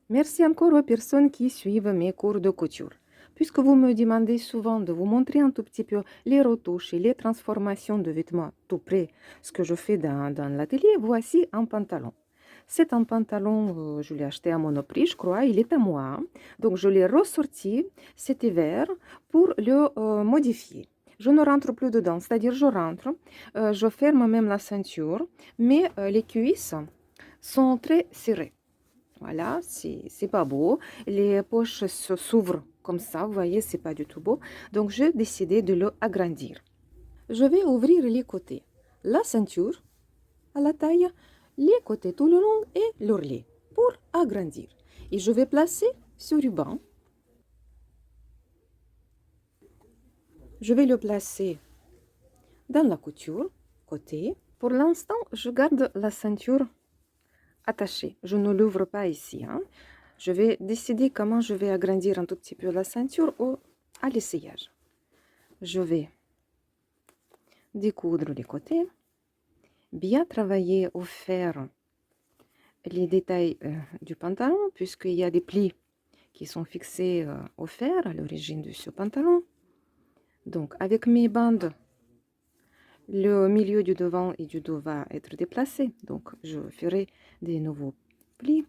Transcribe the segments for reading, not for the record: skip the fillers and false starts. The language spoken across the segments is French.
Merci encore aux personnes qui suivent mes cours de couture. Puisque vous me demandez souvent de vous montrer un tout petit peu les retouches et les transformations de vêtements tout près, ce que je fais dans l'atelier, voici un pantalon. C'est un pantalon, je l'ai acheté à Monoprix, je crois, il est à moi, hein. Donc je l'ai ressorti cet hiver pour le modifier. Je ne rentre plus dedans, c'est-à-dire je rentre, je ferme même la ceinture, mais les cuisses sont très serrées. Voilà, c'est pas beau. Les poches s'ouvrent comme ça, vous voyez, c'est pas du tout beau. Donc, j'ai décidé de le agrandir. Je vais ouvrir les côtés. La ceinture à la taille, les côtés tout le long et l'ourlet pour agrandir. Et je vais placer ce ruban. Je vais le placer dans la couture, côté. Pour l'instant, je garde la ceinture attachée. Je ne l'ouvre pas ici, hein. Je vais décider comment je vais agrandir un tout petit peu la ceinture à l'essayage. Je vais découdre les côtés, bien travailler au fer les détails du pantalon, puisqu'il y a des plis qui sont fixés au fer à l'origine de ce pantalon. Donc, avec mes bandes, le milieu du devant et du dos va être déplacé. Donc, je ferai des nouveaux plis.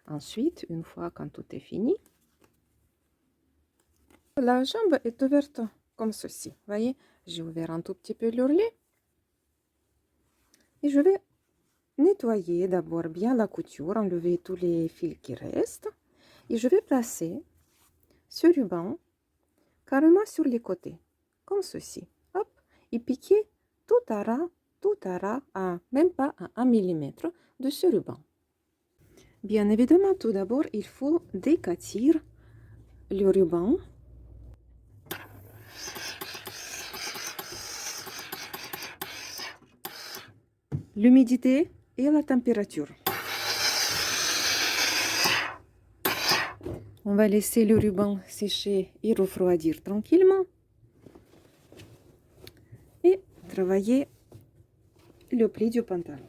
Ensuite, une fois quand tout est fini, la jambe est ouverte comme ceci. Vous voyez, j'ai ouvert un tout petit peu l'ourlet. Et je vais nettoyer d'abord bien la couture, enlever tous les fils qui restent. Et je vais placer ce ruban carrément sur les côtés, comme ceci. Hop, et piquer tout à ras, à même pas à 1 mm de ce ruban. Bien évidemment, tout d'abord, il faut décatir le ruban. L'humidité et la température. On va laisser le ruban sécher et refroidir tranquillement. Et travailler le pli du pantalon.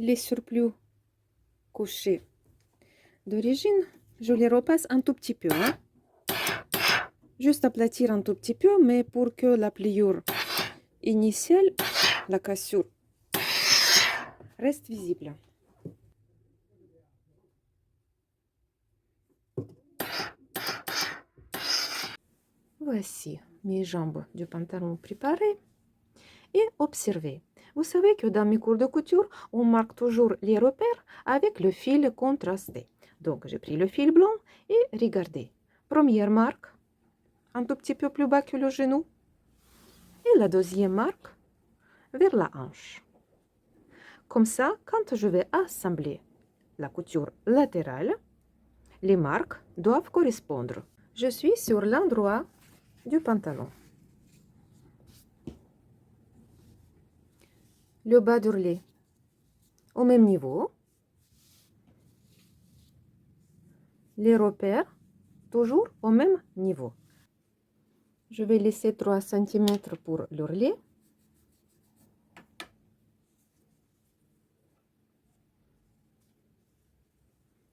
Les surplus couchés d'origine, je les repasse un tout petit peu, hein. Juste aplatir un tout petit peu, mais pour que la pliure initiale, la cassure, reste visible. Voici mes jambes du pantalon préparées et observez. Vous savez que dans mes cours de couture, on marque toujours les repères avec le fil contrasté. Donc, j'ai pris le fil blanc et regardez. Première marque, un tout petit peu plus bas que le genou. Et la deuxième marque, vers la hanche. Comme ça, quand je vais assembler la couture latérale, les marques doivent correspondre. Je suis sur l'endroit du pantalon. Le bas d'ourlet au même niveau. Les repères toujours au même niveau. Je vais laisser 3 cm pour l'ourlet.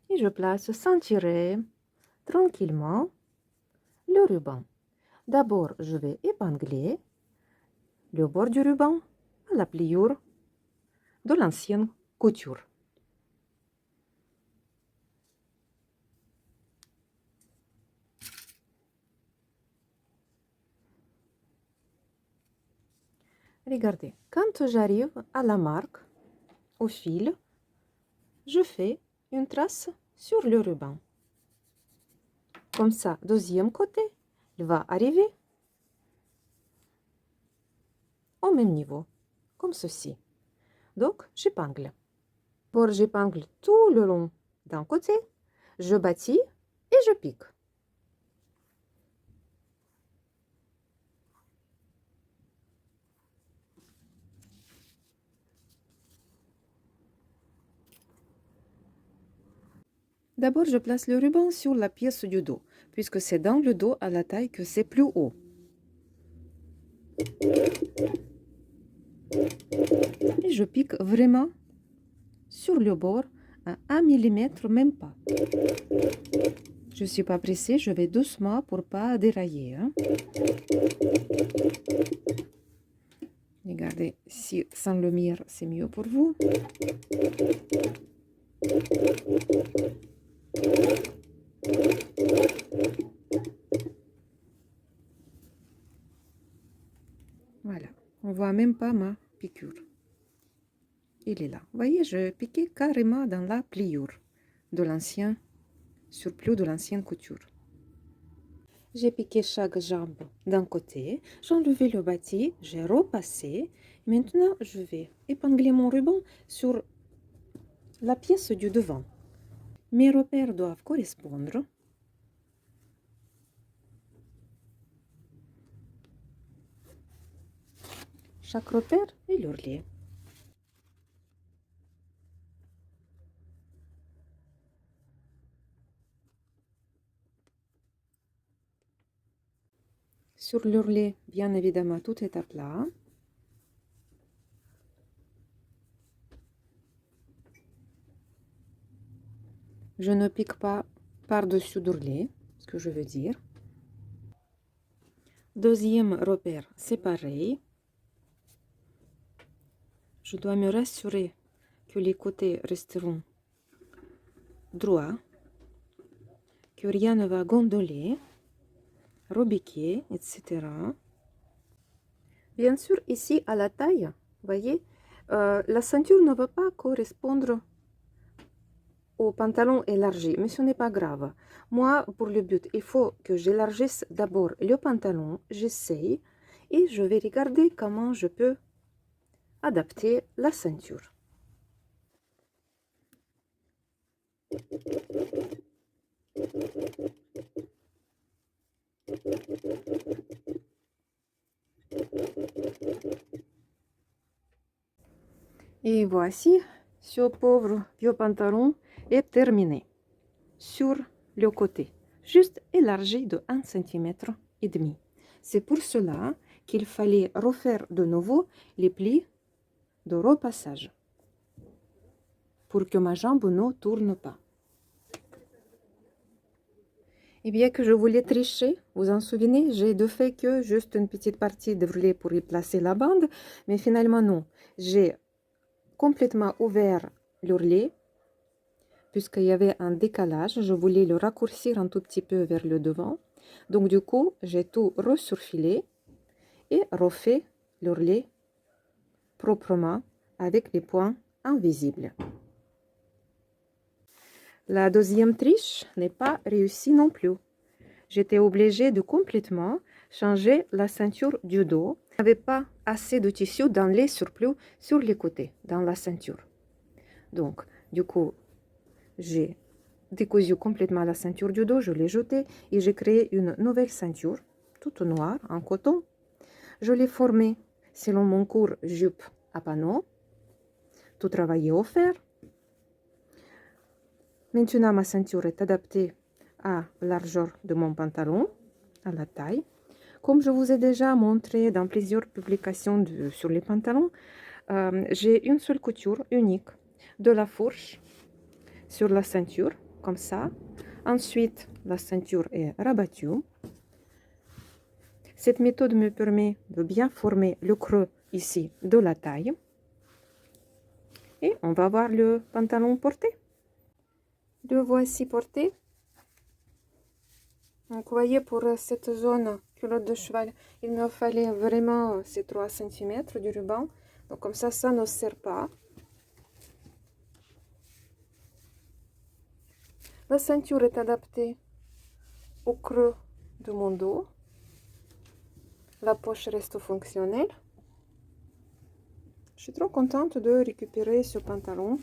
Et je place sans tirer tranquillement le ruban. D'abord, je vais épingler le bord du ruban à la pliure de l'ancienne couture. Regardez, quand j'arrive à la marque, au fil, je fais une trace sur le ruban. Comme ça, deuxième côté, il va arriver au même niveau, comme ceci. Donc, j'épingle. Pour j'épingle tout le long d'un côté, je bâtis et je pique. D'abord, je place le ruban sur la pièce du dos, puisque c'est dans le dos à la taille que c'est plus haut. Et je pique vraiment sur le bord à 1 mm, même pas. Je ne suis pas pressée, je vais doucement pour pas dérailler. Hein. Regardez, si sans lumière, c'est mieux pour vous. Voilà, on voit même pas ma piqûre. Il est là. Vous voyez, je piquais carrément dans la pliure de l'ancien surplus de l'ancienne couture. J'ai piqué chaque jambe d'un côté, j'ai enlevé le bâti, j'ai repassé. Maintenant, je vais épingler mon ruban sur la pièce du devant. Mes repères doivent correspondre. Chaque repère est l'ourlet. Sur l'ourlet, bien évidemment, tout est à plat. Je ne pique pas par-dessus d'ourlet, ce que je veux dire. Deuxième repère, c'est pareil. Je dois me rassurer que les côtés resteront droits, que rien ne va gondoler, rebiquer, etc. Bien sûr, ici, à la taille, vous voyez, la ceinture ne va pas correspondre au pantalon élargi, mais ce n'est pas grave. Moi, pour le but, il faut que j'élargisse d'abord le pantalon, j'essaye, et je vais regarder comment je peux adapter la ceinture. Et voici, ce pauvre vieux pantalon est terminé sur le côté, juste élargi de 1 cm et demi. C'est pour cela qu'il fallait refaire de nouveau les plis de repassage pour que ma jambe ne tourne pas. Et bien que je voulais tricher, vous en souvenez, j'ai de fait que juste une petite partie de volet pour y placer la bande, mais finalement non. J'ai complètement ouvert l'ourlet, puisqu'il y avait un décalage, je voulais le raccourcir un tout petit peu vers le devant. Donc du coup, j'ai tout resurfilé et refait l'ourlet proprement avec les points invisibles. La deuxième triche n'est pas réussie non plus. J'étais obligée de complètement changer la ceinture du dos. Il n'y avait pas assez de tissu dans les surplus sur les côtés, dans la ceinture. Donc, du coup, j'ai décousu complètement la ceinture du dos, je l'ai jetée et j'ai créé une nouvelle ceinture, toute noire, en coton. Je l'ai formée selon mon cours jupe à panneau, tout travaillé au fer. Maintenant, ma ceinture est adaptée à la largeur de mon pantalon, à la taille. Comme je vous ai déjà montré dans plusieurs publications sur les pantalons, j'ai une seule couture unique de la fourche sur la ceinture, comme ça. Ensuite, la ceinture est rabattue. Cette méthode me permet de bien former le creux ici de la taille. Et on va voir le pantalon porté. Le voici porté. Donc, vous voyez, pour cette zone culotte de cheval, il me fallait vraiment ces 3 cm du ruban. Donc, comme ça ne sert pas. La ceinture est adaptée au creux de mon dos. La poche reste fonctionnelle. Je suis trop contente de récupérer ce pantalon.